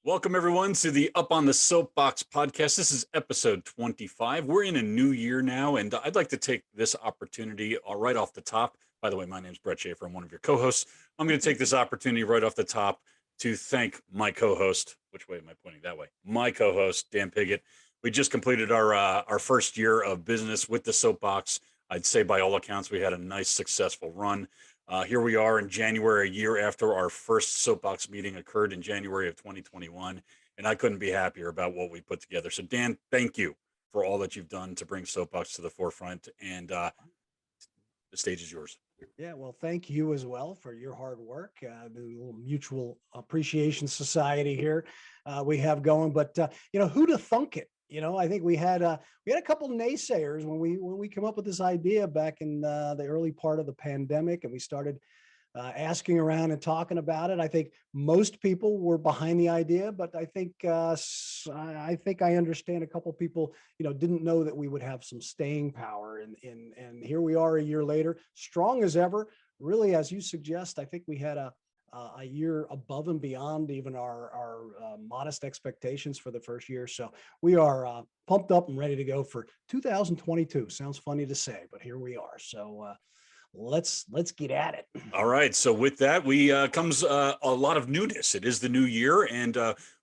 Welcome, everyone, to the Up on the Soapbox podcast. This is episode 25. We're in a new year now, and I'd like to take this opportunity right off the top. By the way, my name is Brett Schaefer. I'm one of your co-hosts. I'm going to take this opportunity right off the top to thank my co-host. Which way am I pointing? That way. My co-host, Dan Piggott. We just completed our first year of business with the Soapbox. I'd say by all accounts, we had a nice, successful run. Here we are in January, a year after our first Soapbox meeting occurred in January of 2021, and I couldn't be happier about what we put together. So, Dan, thank you for all that you've done to bring Soapbox to the forefront, and the stage is yours. Yeah, well, thank you as well for your hard work. The little mutual appreciation society here we have going, but who to thunk it? I think we had a couple naysayers when we came up with this idea back in the early part of the pandemic, and we started asking around and talking about it. I think most people were behind the idea, but I think I understand a couple people didn't know that we would have some staying power, and here we are a year later, strong as ever. Really, as you suggest, I think we had a year above and beyond even our modest expectations for the first year. So we are pumped up and ready to go for 2022. Sounds funny to say, but here we are. So let's get at it. All right. So with that, we comes a lot of newness. It is the new year, and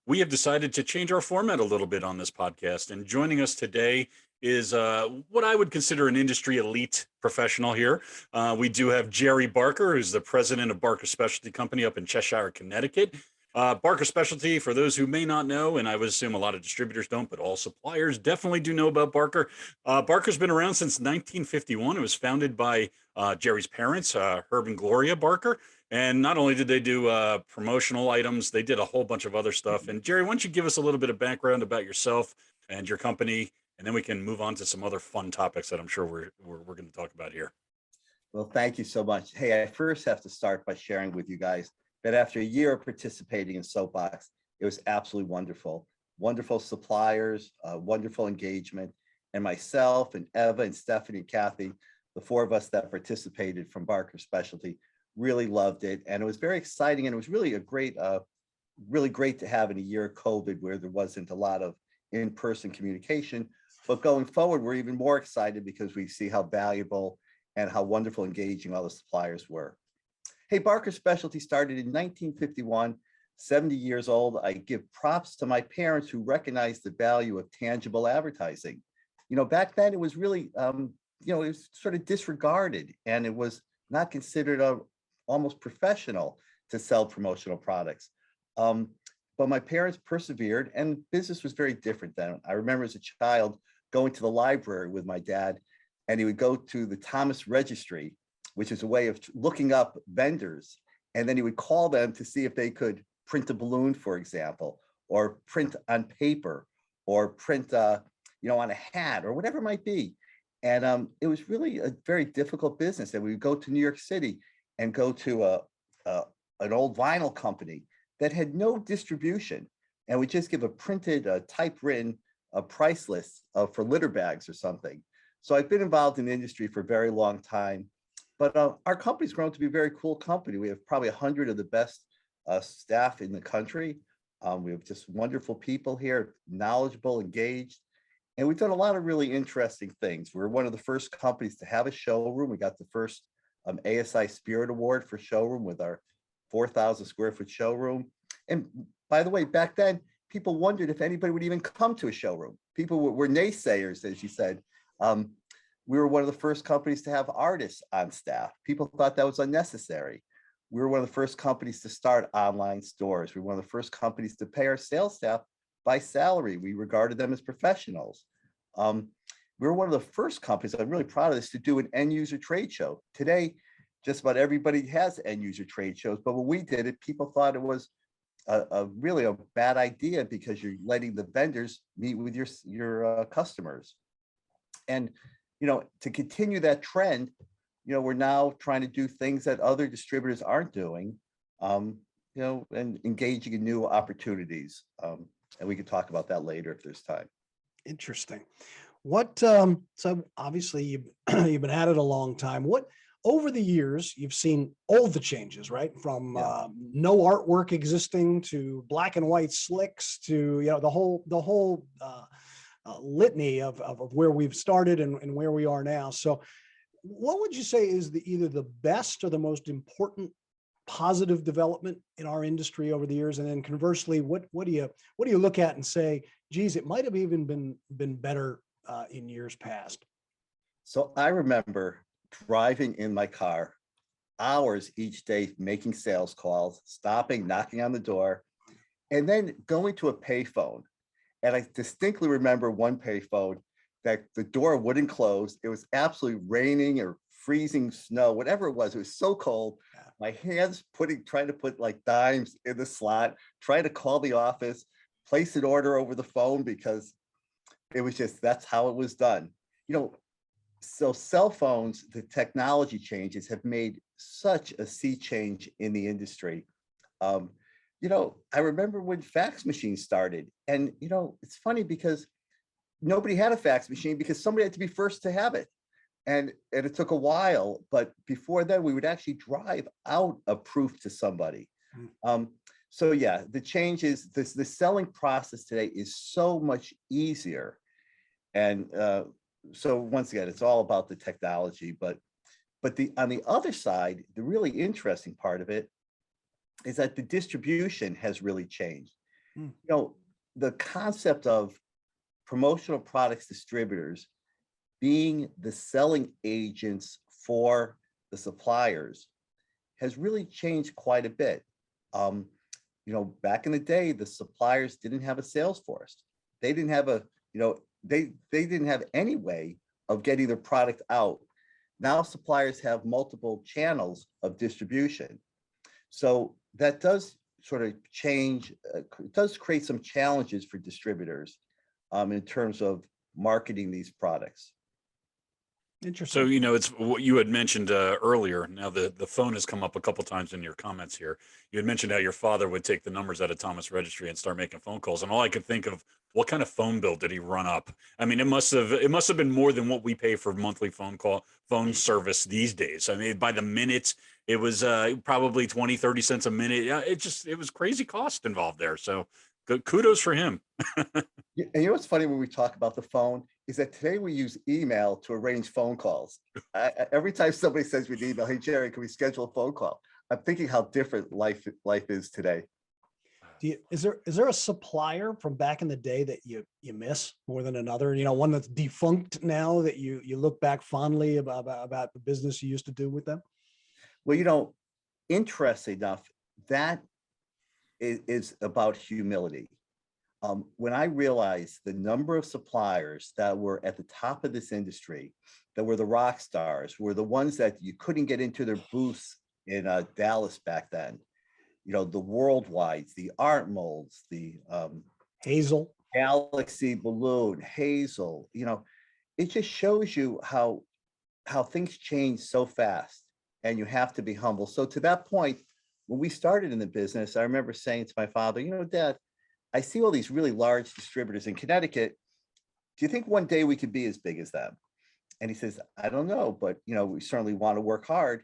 we have decided to change our format a little bit on this podcast. And joining us today is what I would consider an industry elite professional here. We do have Gerry Barker, who's the president of Barker Specialty Company up in Cheshire, Connecticut. Barker Specialty, for those who may not know, and I would assume a lot of distributors don't, but all suppliers definitely do know about Barker. Barker's been around since 1951. It was founded by Gerry's parents, Herb and Gloria Barker. And not only did they do promotional items, they did a whole bunch of other stuff. And Gerry, why don't you give us a little bit of background about yourself and your company, and then we can move on to some other fun topics that I'm sure we're going to talk about here. Well, thank you so much. Hey, I first have to start by sharing with you guys that after a year of participating in Soapbox, it was absolutely wonderful. Wonderful suppliers, wonderful engagement, and myself and Eva and Stephanie and Kathy, the four of us that participated from Barker Specialty, really loved it. And it was very exciting, and it was really really great to have in a year of COVID where there wasn't a lot of in-person communication. But going forward, we're even more excited because we see how valuable and how wonderful engaging all the suppliers were. Hey, Barker Specialty started in 1951, 70 years old. I give props to my parents who recognized the value of tangible advertising. Back then it was really, it was sort of disregarded, and it was not considered almost professional to sell promotional products. But my parents persevered, and business was very different then. I remember as a child going to the library with my dad, and he would go to the Thomas Registry, which is a way of looking up vendors. And then he would call them to see if they could print a balloon, for example, or print on paper, or print, on a hat, or whatever it might be. And it was really a very difficult business. And we would go to New York City and go to an old vinyl company that had no distribution, and we just give a printed, typewritten price list for litter bags or something. So I've been involved in the industry for a very long time, but our company's grown to be a very cool company. We have probably 100 of the best staff in the country. We have just wonderful people here, knowledgeable, engaged, and we've done a lot of really interesting things. We're one of the first companies to have a showroom. We got the first ASI Spirit Award for showroom with our 4,000 square foot showroom. And by the way, back then, people wondered if anybody would even come to a showroom. People were naysayers, as you said. We were one of the first companies to have artists on staff. People thought that was unnecessary. We were one of the first companies to start online stores. We were one of the first companies to pay our sales staff by salary. We regarded them as professionals. We were one of the first companies, I'm really proud of this, to do an end user trade show. Today, just about everybody has end user trade shows, but when we did it, people thought it was really a bad idea because you're letting the vendors meet with your customers. And to continue that trend, we're now trying to do things that other distributors aren't doing, and engaging in new opportunities. And we can talk about that later if there's time. Interesting. So obviously you've been at it a long time. What over the years, you've seen all the changes, right? From Yeah. no artwork existing to black and white slicks to, the whole litany of where we've started and where we are now. So what would you say is either the best or the most important positive development in our industry over the years? And then conversely, what do you look at and say, geez, it might have even been better in years past? So I remember driving in my car hours each day, making sales calls, stopping, knocking on the door, and then going to a payphone. And I distinctly remember one payphone that the door wouldn't close. It was absolutely raining or freezing snow, whatever it was. It was so cold. My hands trying to put like dimes in the slot, trying to call the office, place an order over the phone because it was just, that's how it was done. So cell phones, the technology changes have made such a sea change in the industry. I remember when fax machines started, and it's funny because nobody had a fax machine because somebody had to be first to have it. And it took a while, but before then we would actually drive out a proof to somebody. So yeah, the change is the selling process today is so much easier. And so once again, it's all about the technology, but on the other side, the really interesting part of it is that the distribution has really changed. The concept of promotional products distributors being the selling agents for the suppliers has really changed quite a bit. Back in the day, the suppliers didn't have a sales force. They didn't have they didn't have any way of getting their product out. Now suppliers have multiple channels of distribution. So that does sort of change, does create some challenges for distributors in terms of marketing these products. Interesting. So, it's what you had mentioned earlier. Now the phone has come up a couple times in your comments here. You had mentioned how your father would take the numbers out of Thomas Registry and start making phone calls. And all I could think of, what kind of phone bill did he run up? I mean, it must have been more than what we pay for monthly phone service these days. I mean, by the minute, it was probably 20, 30 cents a minute. Yeah, it was crazy cost involved there. So kudos for him. And what's funny when we talk about the phone is that today we use email to arrange phone calls. Every time somebody sends me an email, hey, Gerry, can we schedule a phone call? I'm thinking how different life is today. Is there a supplier from back in the day that you miss more than another? One that's defunct now that you look back fondly about the business you used to do with them? Well, interesting enough, that is about humility. When I realized the number of suppliers that were at the top of this industry, that were the rock stars, were the ones that you couldn't get into their booths in Dallas back then, the Worldwides, the Art Molds, the Hazel, Galaxy Balloon, Hazel, it just shows you how things change so fast, and you have to be humble. So to that point, when we started in the business, I remember saying to my father, Dad, I see all these really large distributors in Connecticut. Do you think one day we could be as big as them? And he says, I don't know, but we certainly want to work hard.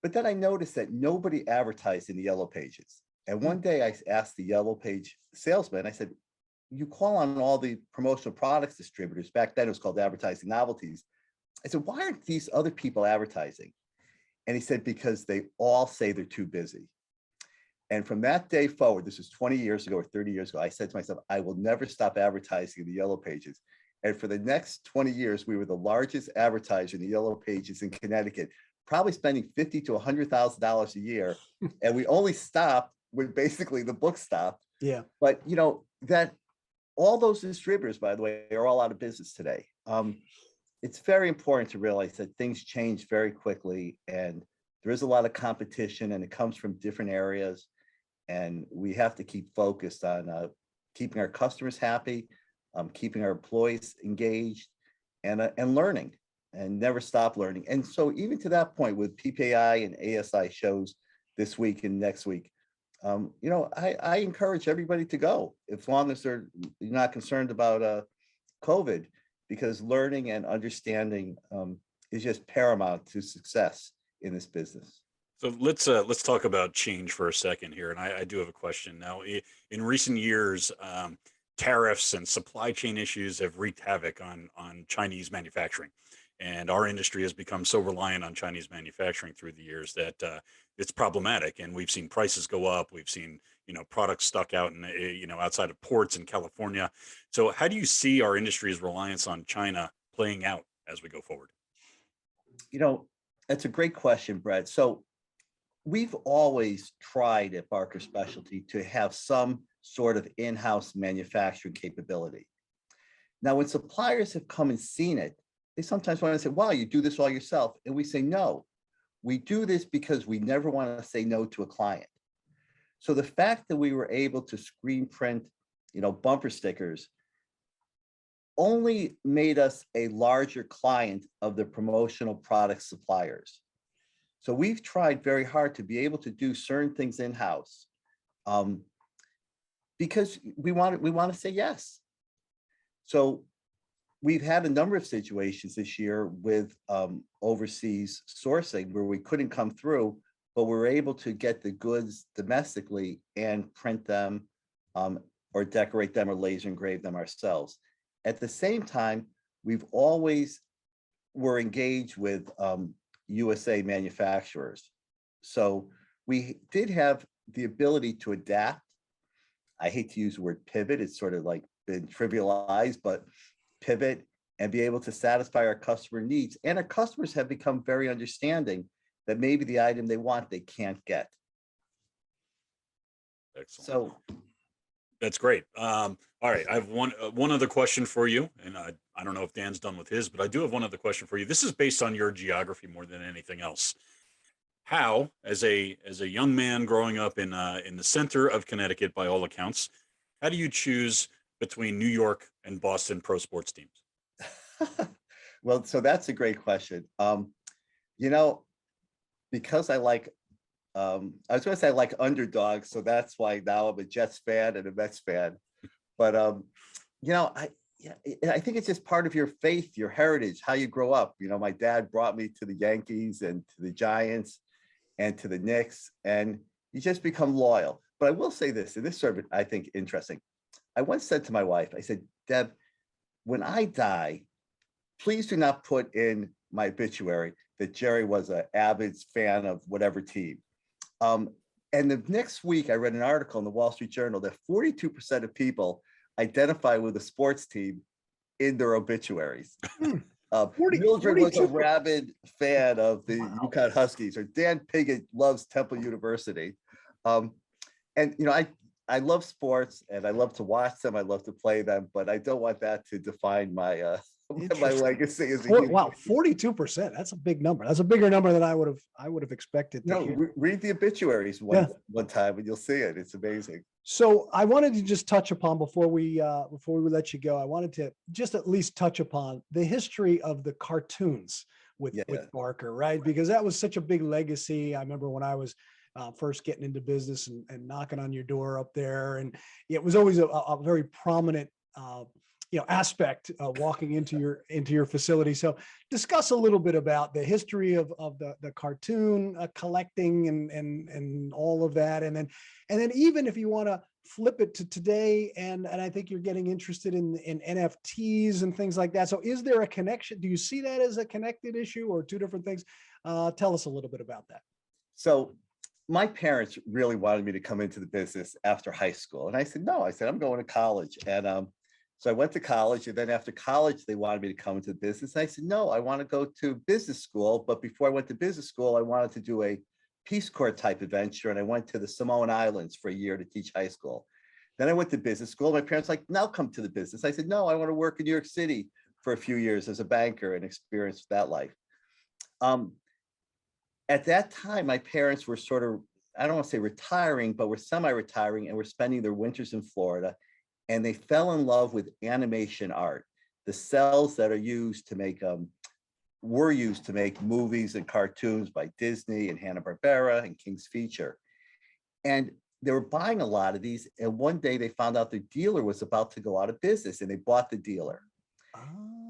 But then I noticed that nobody advertised in the Yellow Pages. And one day I asked the Yellow Page salesman, I said, you call on all the promotional products distributors, back then it was called Advertising Novelties. I said, why aren't these other people advertising? And he said, because they all say they're too busy. And from that day forward, this was 20 years ago or 30 years ago, I said to myself, I will never stop advertising in the Yellow Pages. And for the next 20 years, we were the largest advertiser in the Yellow Pages in Connecticut, probably spending $50,000 to $100,000 a year. And we only stopped when basically the book stopped. Yeah. But that all those distributors, by the way, are all out of business today. It's very important to realize that things change very quickly, and there is a lot of competition, and it comes from different areas. And we have to keep focused on keeping our customers happy, keeping our employees engaged, and learning, and never stop learning. And so even to that point with PPI and ASI shows this week and next week, I encourage everybody to go as long as you're not concerned about COVID, because learning and understanding is just paramount to success in this business. So let's talk about change for a second here, and I do have a question now. In recent years, tariffs and supply chain issues have wreaked havoc on Chinese manufacturing, and our industry has become so reliant on Chinese manufacturing through the years that it's problematic. And we've seen prices go up. We've seen products stuck out in outside of ports in California. So how do you see our industry's reliance on China playing out as we go forward? That's a great question, Brett. So we've always tried at Barker Specialty to have some sort of in-house manufacturing capability. Now, when suppliers have come and seen it, they sometimes want to say, wow, you do this all yourself. And we say, no, we do this because we never want to say no to a client. So the fact that we were able to screen print, bumper stickers only made us a larger client of the promotional product suppliers. So we've tried very hard to be able to do certain things in-house because we want to say yes. So we've had a number of situations this year with overseas sourcing where we couldn't come through, but we were able to get the goods domestically and print them or decorate them or laser engrave them ourselves. At the same time, we've always were engaged with USA manufacturers. So we did have the ability to adapt. I hate to use the word pivot. It's sort of like been trivialized, but pivot and be able to satisfy our customer needs. And our customers have become very understanding that maybe the item they want, they can't get. Excellent. So that's great. All right, I have one other question for you, and I don't know if Dan's done with his, but I do have one other question for you. This is based on your geography more than anything else. How, as a young man growing up in the center of Connecticut, by all accounts, how do you choose between New York and Boston pro sports teams? Well, so that's a great question. Because I like, I was going to say I like underdogs, so that's why now I'm a Jets fan and a Mets fan. But I think it's just part of your faith, your heritage, how you grow up. My dad brought me to the Yankees and to the Giants and to the Knicks, and you just become loyal. But I will say this, and this sort of, I think, interesting. I once said to my wife, I said, Deb, when I die, please do not put in my obituary that Gerry was an avid fan of whatever team. And the next week, I read an article in the Wall Street Journal that 42% of people identify with a sports team in their obituaries. 40, Mildred was a 42. rabid fan of the Wow. UConn Huskies, or Dan Piggott loves Temple University. I love sports and I love to watch them. I love to play them, but I don't want that to define my my legacy as a human. Wow, 42%. That's a big number. That's a bigger number than I would have expected to hear. Read the obituaries one time and you'll see it. It's amazing. So I wanted to just touch upon before we let you go. I wanted to just at least touch upon the history of the cartoons with Barker, right? Because that was such a big legacy. I remember when I was first getting into business and knocking on your door up there, and it was always a very prominent aspect walking into your facility. So discuss a little bit about the history of the cartoon collecting and all of that, and then even if you want to flip it to today, and I think you're getting interested in NFTs and things like that. So is there a connection? Do you see that as a connected issue or two different things? Tell us a little bit about that. So my parents really wanted me to come into the business after high school, and I said no. I said I'm going to college, and so I went to college, and then after college, they wanted me to come into the business. I said, no, I want to go to business school. But before I went to business school, I wanted to do a Peace Corps type adventure. And I went to the Samoan Islands for a year to teach high school. Then I went to business school. My parents were like, now come to the business. I said, no, I want to work in New York City for a few years as a banker and experience that life. At that time, my parents were sort of, I don't want to say retiring, but were semi-retiring and were spending their winters in Florida. And they fell in love with animation art. The cells that are used to make, were used to make movies and cartoons by Disney and Hanna-Barbera and King's Feature. And they were buying a lot of these. And one day they found out their dealer was about to go out of business, and they bought the dealer.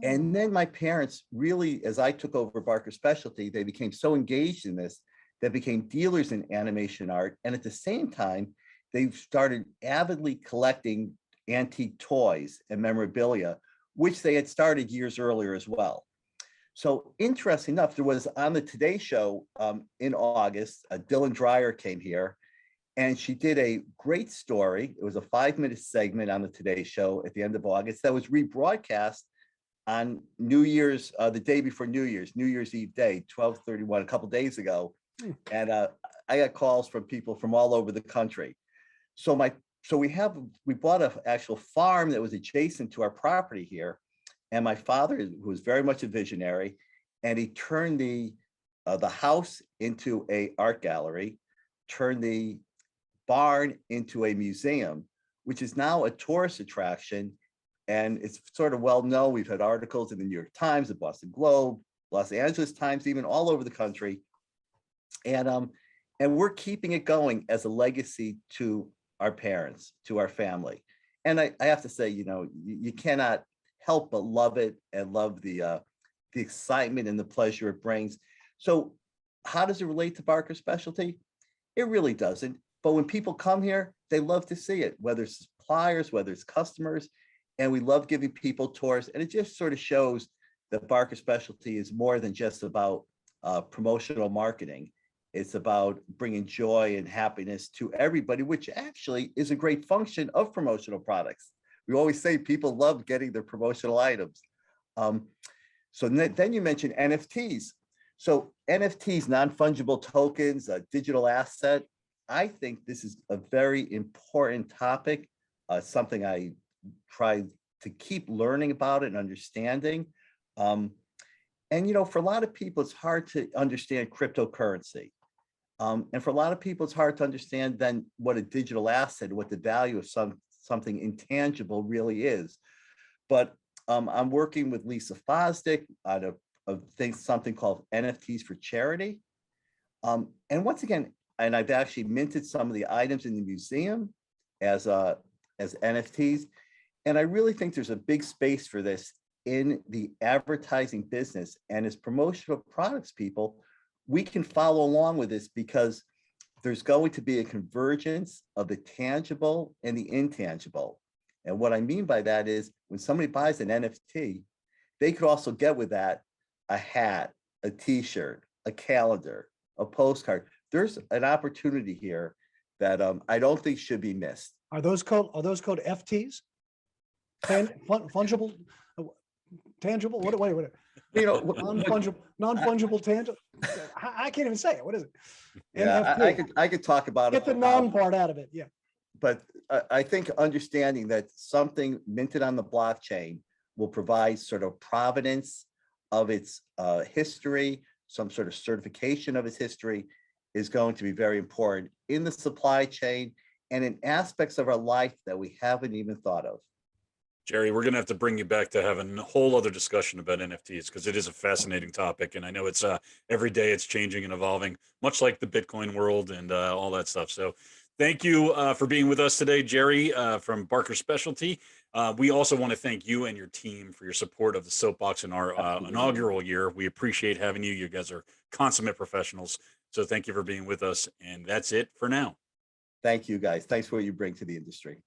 And then my parents really, as I took over Barker Specialty, they became so engaged in this, they became dealers in animation art. And at the same time, they started avidly collecting antique toys and memorabilia, which they had started years earlier as well. So interesting enough, there was on the Today Show in August, Dylan Dreyer came here and she did a great story. It was a 5-minute segment on the Today Show at the end of August that was rebroadcast on New Year's, the day before New Year's Eve day, 12/31, a couple days ago. And I got calls from people from all over the country. So we bought an actual farm that was adjacent to our property here. And my father, who was very much a visionary, and he turned the house into an art gallery, turned the barn into a museum, which is now a tourist attraction. And it's sort of well known. We've had articles in the New York Times, the Boston Globe, Los Angeles Times, even all over the country. And we're keeping it going as a legacy to our parents, to our family. And I have to say, you cannot help but love it and love the excitement and the pleasure it brings. So how does it relate to Barker Specialty? It really doesn't. But when people come here, they love to see it, whether it's suppliers, whether it's customers, and we love giving people tours. And it just sort of shows that Barker Specialty is more than just about promotional marketing. It's about bringing joy and happiness to everybody, which actually is a great function of promotional products. We always say people love getting their promotional items. So then you mentioned NFTs. So NFTs, non-fungible tokens, a digital asset. I think this is a very important topic, something I try to keep learning about and understanding. And, for a lot of people, it's hard to understand cryptocurrency. And for a lot of people, it's hard to understand then what a digital asset, what the value of something intangible really is. But I'm working with Lisa Fosdick on something called NFTs for charity. And once again, and I've actually minted some of the items in the museum as NFTs. And I really think there's a big space for this in the advertising business. And as promotional products people, we can follow along with this because there's going to be a convergence of the tangible and the intangible. And what I mean by that is when somebody buys an NFT, they could also get with that a hat, a t-shirt, a calendar, a postcard. There's an opportunity here that I don't think should be missed. Are those called FTs? Fungible, tangible, what? Non-fungible, tangible. I can't even say it. What is it? Yeah, NFT. I could talk about Get it. the non part out of it. Yeah. But I think understanding that something minted on the blockchain will provide sort of provenance of its history, some sort of certification of its history is going to be very important in the supply chain and in aspects of our life that we haven't even thought of. Gerry, we're going to have to bring you back to having a whole other discussion about NFTs because it is a fascinating topic. And I know it's every day it's changing and evolving, much like the Bitcoin world and all that stuff. So thank you for being with us today, Gerry, from Barker Specialty. We also want to thank you and your team for your support of the Soapbox in our inaugural year. We appreciate having you. You guys are consummate professionals. So thank you for being with us. And that's it for now. Thank you, guys. Thanks for what you bring to the industry.